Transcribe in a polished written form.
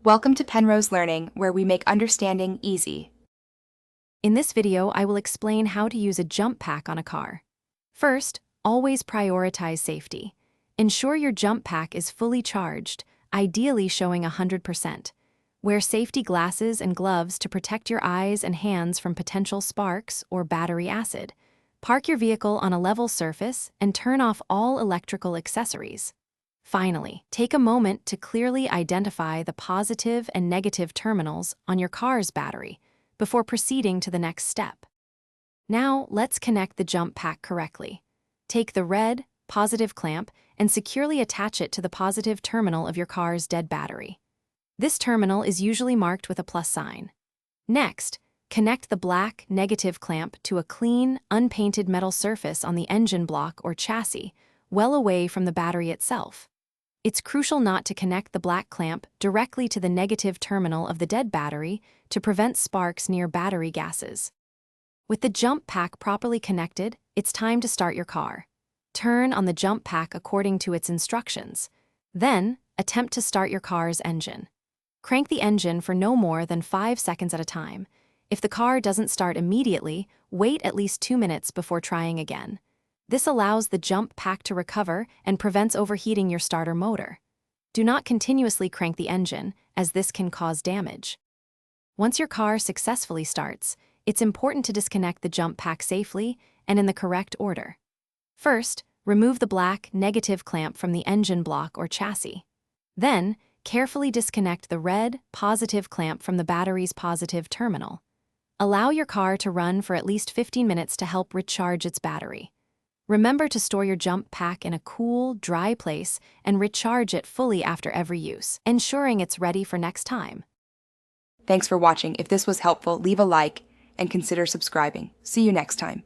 Welcome to Penrose Learning, where we make understanding easy. In this video, I will explain how to use a jump pack on a car. First, always prioritize safety. Ensure your jump pack is fully charged, ideally showing 100%. Wear safety glasses and gloves to protect your eyes and hands from potential sparks or battery acid. Park your vehicle on a level surface and turn off all electrical accessories. Finally, take a moment to clearly identify the positive and negative terminals on your car's battery before proceeding to the next step. Now, let's connect the jump pack correctly. Take the red, positive clamp and securely attach it to the positive terminal of your car's dead battery. This terminal is usually marked with a plus sign. Next, connect the black, negative clamp to a clean, unpainted metal surface on the engine block or chassis, well away from the battery itself. It's crucial not to connect the black clamp directly to the negative terminal of the dead battery to prevent sparks near battery gases. With the jump pack properly connected, it's time to start your car. Turn on the jump pack according to its instructions. Then, attempt to start your car's engine. Crank the engine for no more than 5 seconds at a time. If the car doesn't start immediately, wait at least 2 minutes before trying again. This allows the jump pack to recover and prevents overheating your starter motor. Do not continuously crank the engine, as this can cause damage. Once your car successfully starts, it's important to disconnect the jump pack safely and in the correct order. First, remove the black, negative clamp from the engine block or chassis. Then, carefully disconnect the red, positive clamp from the battery's positive terminal. Allow your car to run for at least 15 minutes to help recharge its battery. Remember to store your jump pack in a cool, dry place and recharge it fully after every use, ensuring it's ready for next time. Thanks for watching. If this was helpful, leave a like and consider subscribing. See you next time.